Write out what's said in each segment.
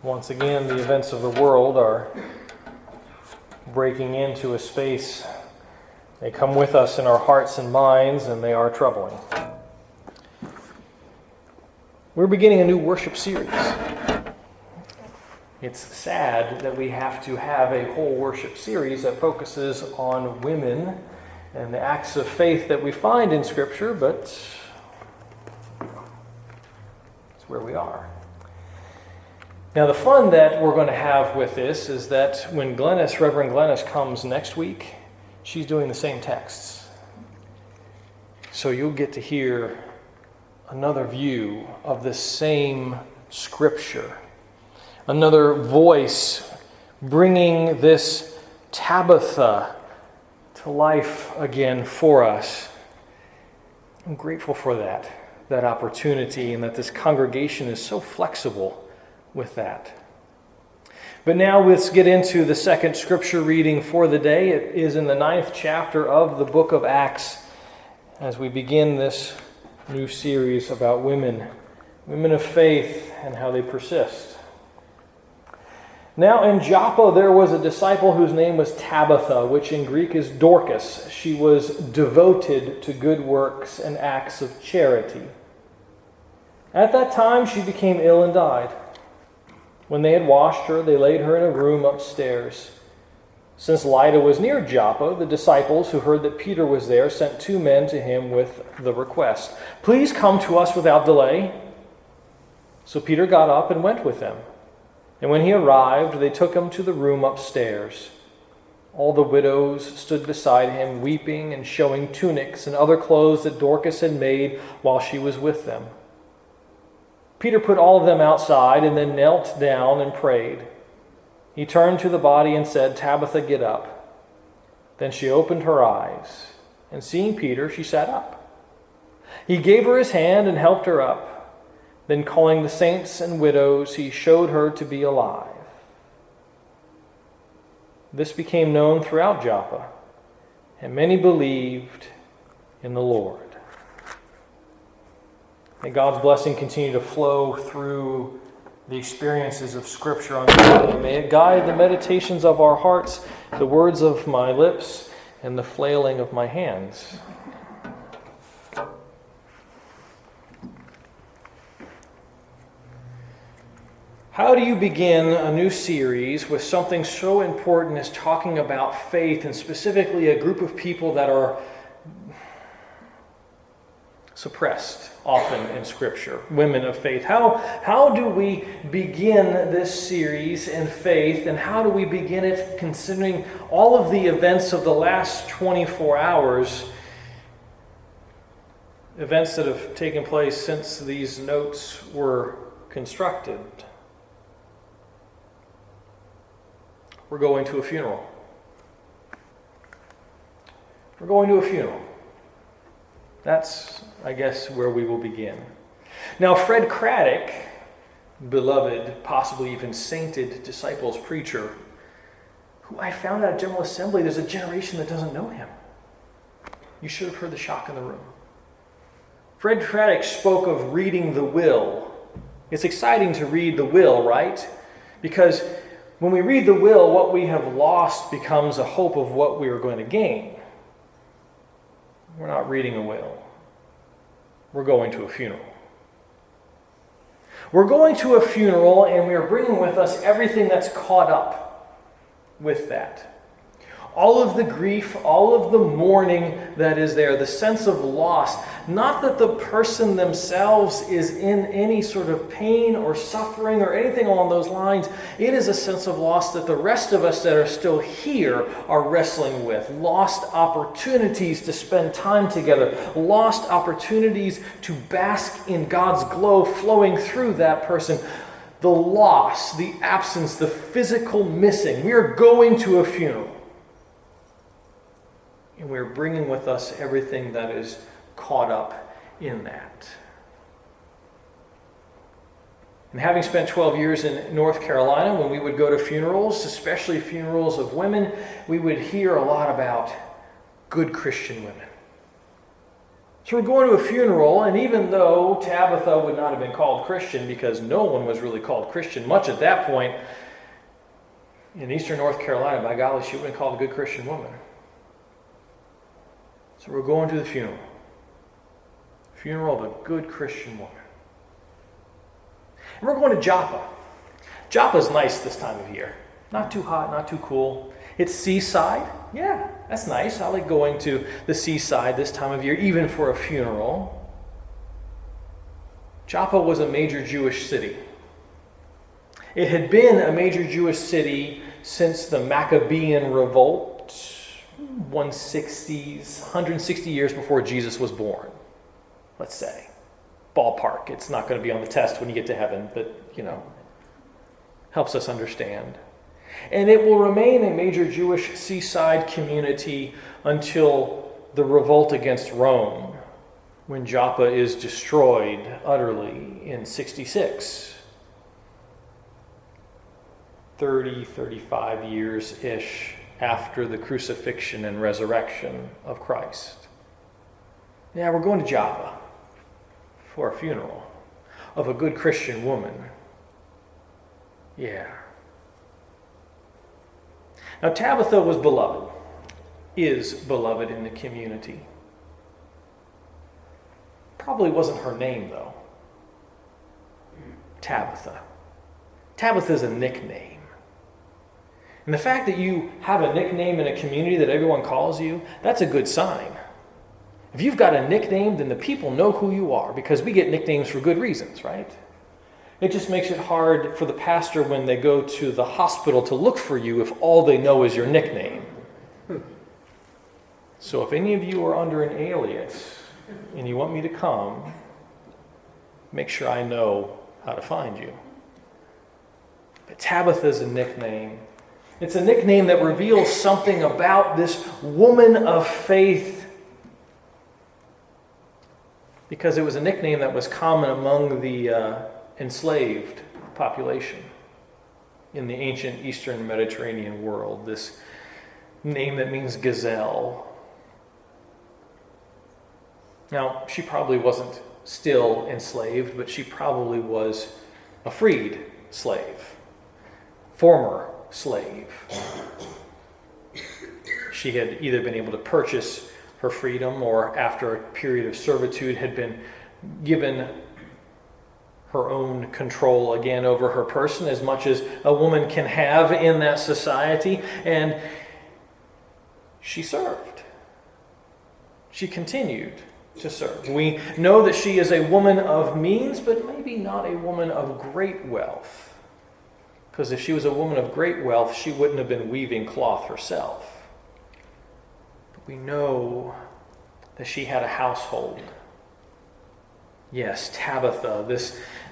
Once again, the events of the world are breaking into a space. They come with us in our hearts and minds, and they are troubling. We're beginning a new worship series. It's sad that we have to have a whole worship series that focuses on women and the acts of faith that we find in Scripture, but it's where we are. Now, the fun that we're going to have with this is that when Reverend Glennyce comes next week, she's doing the same texts. So you'll get to hear another view of the same Scripture. Another voice bringing this Tabitha to life again for us. I'm grateful for that opportunity, and that this congregation is so flexible with that. But now let's get into the second scripture reading for the day. It is in the 9th chapter of the book of Acts as we begin this new series about women of faith and how they persist. Now in Joppa there was a disciple whose name was Tabitha, which in Greek is Dorcas. She was devoted to good works and acts of charity. At that time she became ill and died. When they had washed her, they laid her in a room upstairs. Since Lydda was near Joppa, the disciples who heard that Peter was there sent 2 men to him with the request, "Please come to us without delay." So Peter got up and went with them. And when he arrived, they took him to the room upstairs. All the widows stood beside him, weeping and showing tunics and other clothes that Dorcas had made while she was with them. Peter put all of them outside and then knelt down and prayed. He turned to the body and said, "Tabitha, get up." Then she opened her eyes, and seeing Peter, she sat up. He gave her his hand and helped her up. Then calling the saints and widows, he showed her to be alive. This became known throughout Joppa, and many believed in the Lord. May God's blessing continue to flow through the experiences of Scripture on today. May it guide the meditations of our hearts, the words of my lips, and the flailing of my hands. How do you begin a new series with something so important as talking about faith, and specifically a group of people that are suppressed often in Scripture, women of faith? How do we begin this series in faith, and how do we begin it considering all of the events of the last 24 hours, events that have taken place since these notes were constructed? We're going to a funeral. We're going to a funeral. That's, I guess, where we will begin. Now, Fred Craddock, beloved, possibly even sainted disciples preacher, who I found out at General Assembly, there's a generation that doesn't know him. You should have heard the shock in the room. Fred Craddock spoke of reading the will. It's exciting to read the will, right? Because when we read the will, what we have lost becomes a hope of what we are going to gain. We're not reading a will. We're going to a funeral. We're going to a funeral, and we are bringing with us everything that's caught up with that. All of the grief, all of the mourning that is there, the sense of loss. Not that the person themselves is in any sort of pain or suffering or anything along those lines. It is a sense of loss that the rest of us that are still here are wrestling with. Lost opportunities to spend time together. Lost opportunities to bask in God's glow flowing through that person. The loss, the absence, the physical missing. We are going to a funeral. And we're bringing with us everything that is caught up in that. And having spent 12 years in North Carolina, when we would go to funerals, especially funerals of women, we would hear a lot about good Christian women. So we're going to a funeral, and even though Tabitha would not have been called Christian because no one was really called Christian much at that point, in eastern North Carolina, by golly, she would have been called a good Christian woman. So we're going to the funeral. Funeral of a good Christian woman. And we're going to Joppa. Joppa's nice this time of year. Not too hot, not too cool. It's seaside. Yeah, that's nice. I like going to the seaside this time of year, even for a funeral. Joppa was a major Jewish city. It had been a major Jewish city since the Maccabean revolt, 160 years before Jesus was born, let's say. Ballpark. It's not going to be on the test when you get to heaven, but, helps us understand. And it will remain a major Jewish seaside community until the revolt against Rome, when Joppa is destroyed utterly in 66. 35 years-ish after the crucifixion and resurrection of Christ. Yeah, we're going to Joppa for a funeral of a good Christian woman. Yeah. Now, Tabitha was beloved, is beloved in the community. Probably wasn't her name, though. Tabitha. Tabitha is a nickname. And the fact that you have a nickname in a community that everyone calls you, that's a good sign. If you've got a nickname, then the people know who you are, because we get nicknames for good reasons, right? It just makes it hard for the pastor when they go to the hospital to look for you if all they know is your nickname. So if any of you are under an alias and you want me to come, make sure I know how to find you. But Tabitha is a nickname. It's a nickname that reveals something about this woman of faith, because it was a nickname that was common among the enslaved population in the ancient Eastern Mediterranean world. This name that means gazelle. Now, she probably wasn't still enslaved, but she probably was a freed slave, former slave. She had either been able to purchase her freedom, or after a period of servitude had been given her own control again over her person, as much as a woman can have in that society. And she served. She continued to serve. We know that she is a woman of means, but maybe not a woman of great wealth. Because if she was a woman of great wealth, she wouldn't have been weaving cloth herself. But we know that she had a household. Yes, Tabitha,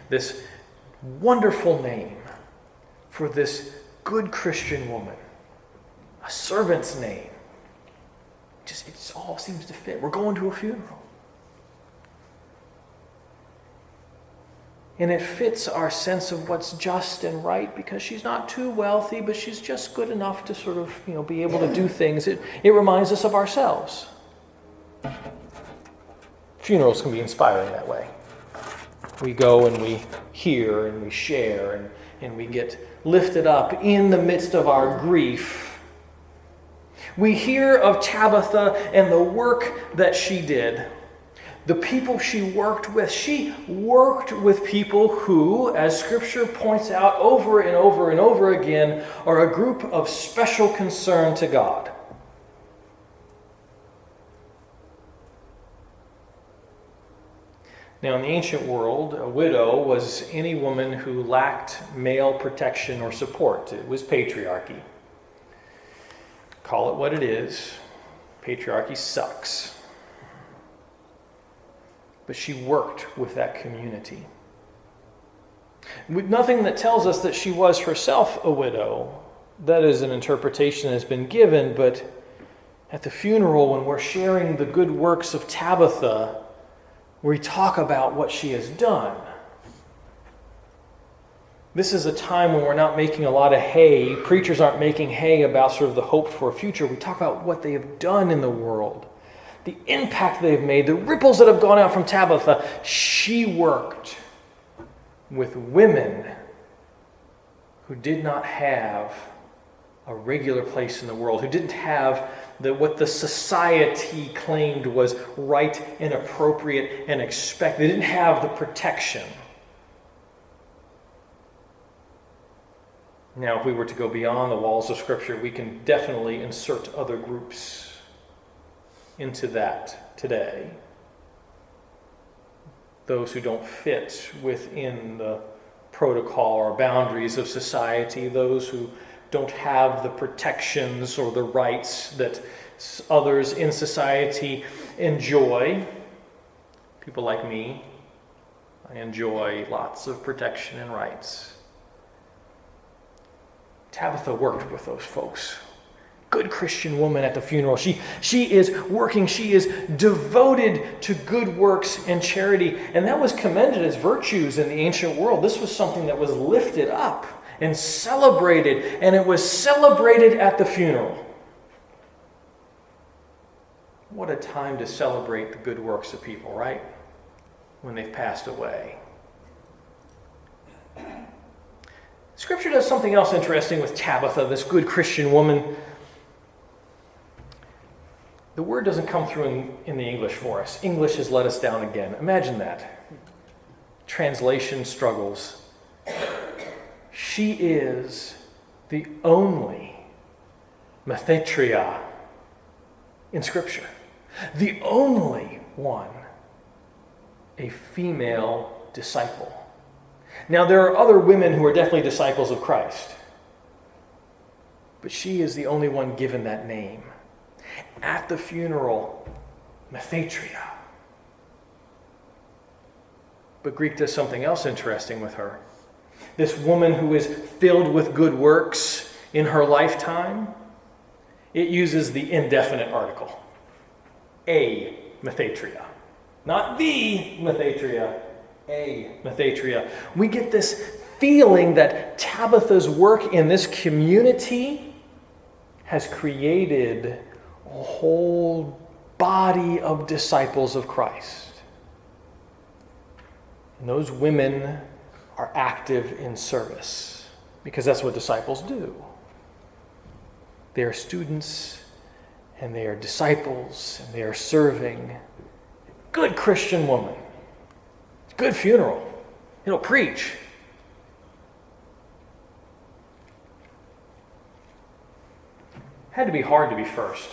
this wonderful name for this good Christian woman. A servant's name. It all seems to fit. We're going to a funeral. And it fits our sense of what's just and right, because she's not too wealthy, but she's just good enough to sort of, be able to do things. It reminds us of ourselves. Funerals can be inspiring that way. We go and we hear and we share and we get lifted up in the midst of our grief. We hear of Tabitha and the work that she did. The people she worked with. She worked with people who, as Scripture points out over and over and over again, are a group of special concern to God. Now, in the ancient world, a widow was any woman who lacked male protection or support. It was patriarchy. Call it what it is. Patriarchy sucks. But she worked with that community. With nothing that tells us that she was herself a widow. That is an interpretation that has been given, but at the funeral, when we're sharing the good works of Tabitha, we talk about what she has done. This is a time when we're not making a lot of hay. Preachers aren't making hay about sort of the hope for a future. We talk about what they have done in the world. the impact they've made, the ripples that have gone out from Tabitha. She worked with women who did not have a regular place in the world, who didn't have what the society claimed was right and appropriate and expected. They didn't have the protection. Now, if we were to go beyond the walls of Scripture, we can definitely insert other groups into that today. Those who don't fit within the protocol or boundaries of society, those who don't have the protections or the rights that others in society enjoy. People like me, I enjoy lots of protection and rights. Tabitha worked with those folks. Good Christian woman at the funeral. She is working. She is devoted to good works and charity. And that was commended as virtues in the ancient world. This was something that was lifted up and celebrated. And it was celebrated at the funeral. What a time to celebrate the good works of people, right? When they've passed away. Scripture does something else interesting with Tabitha, this good Christian woman. The word doesn't come through in the English for us. English has let us down again. Imagine that. Translation struggles. She is the only Methetria in Scripture. The only one, a female disciple. Now, there are other women who are definitely disciples of Christ, but she is the only one given that name. At the funeral, Methetria. But Greek does something else interesting with her. This woman who is filled with good works in her lifetime, it uses the indefinite article. A Methetria. Not the Methetria. A Methetria. We get this feeling that Tabitha's work in this community has created a whole body of disciples of Christ. And those women are active in service because that's what disciples do. They are students and they are disciples and they are serving. Good Christian woman. Good funeral. It'll preach. Had to be hard to be first.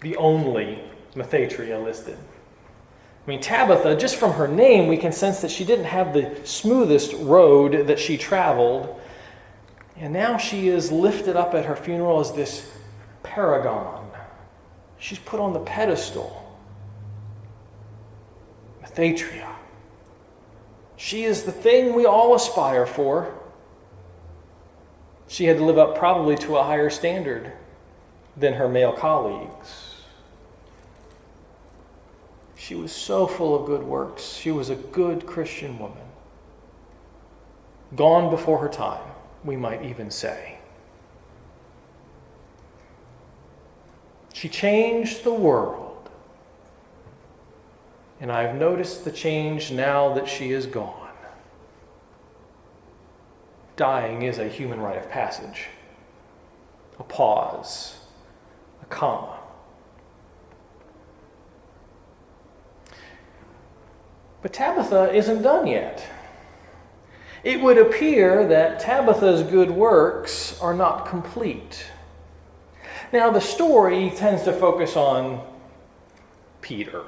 The only Methetria listed. I mean, Tabitha, just from her name, we can sense that she didn't have the smoothest road that she traveled. And now she is lifted up at her funeral as this paragon. She's put on the pedestal. Methetria. She is the thing we all aspire for. She had to live up probably to a higher standard than her male colleagues. She was so full of good works. She was a good Christian woman. Gone before her time, we might even say. She changed the world. And I've noticed the change now that she is gone. Dying is a human rite of passage. A pause. A comma. But Tabitha isn't done yet. It would appear that Tabitha's good works are not complete. Now, the story tends to focus on Peter.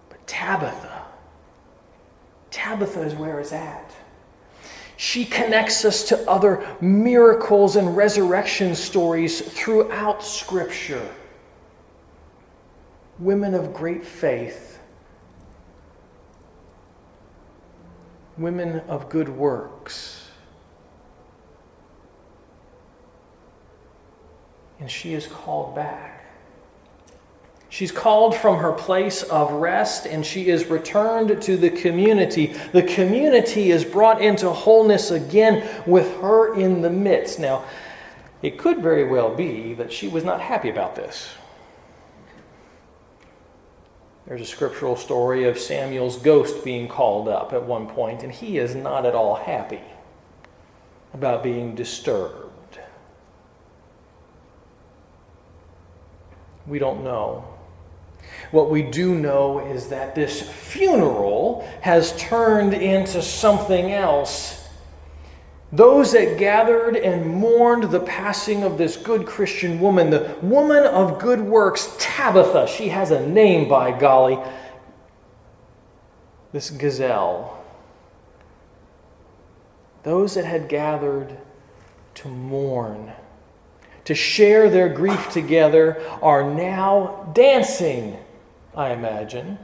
But Tabitha is where it's at. She connects us to other miracles and resurrection stories throughout Scripture. Women of great faith. Women of good works. And she is called back. She's called from her place of rest and she is returned to the community. The community is brought into wholeness again with her in the midst. Now, it could very well be that she was not happy about this. There's a scriptural story of Samuel's ghost being called up at one point, and he is not at all happy about being disturbed. We don't know. What we do know is that this funeral has turned into something else. Those that gathered and mourned the passing of this good Christian woman, the woman of good works, Tabitha, she has a name, by golly, this gazelle. Those that had gathered to mourn, to share their grief together, are now dancing, I imagine.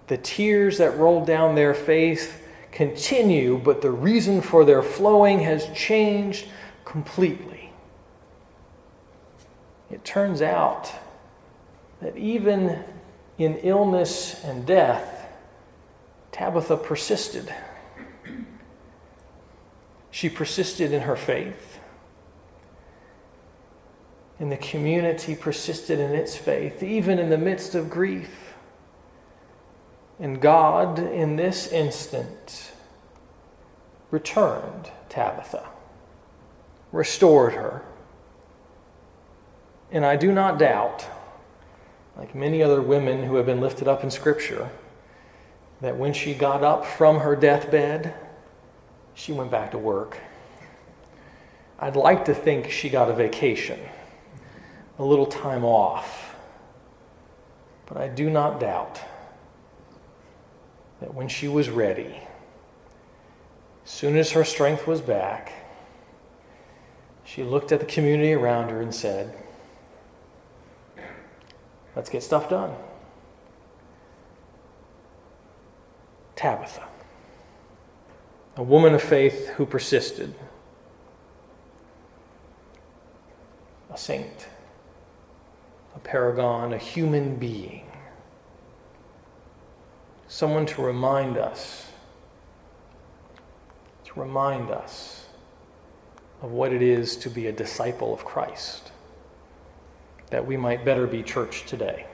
The tears that rolled down their face continue, but the reason for their flowing has changed completely. It turns out that even in illness and death, Tabitha persisted. She persisted in her faith, and the community persisted in its faith, even in the midst of grief. And God, in this instant, returned Tabitha, restored her. And I do not doubt, like many other women who have been lifted up in Scripture, that when she got up from her deathbed, she went back to work. I'd like to think she got a vacation, a little time off. But I do not doubt that when she was ready, as soon as her strength was back, she looked at the community around her and said, "Let's get stuff done." Tabitha, a woman of faith who persisted, a saint, a paragon, a human being, someone to remind us of what it is to be a disciple of Christ, that we might better be church today.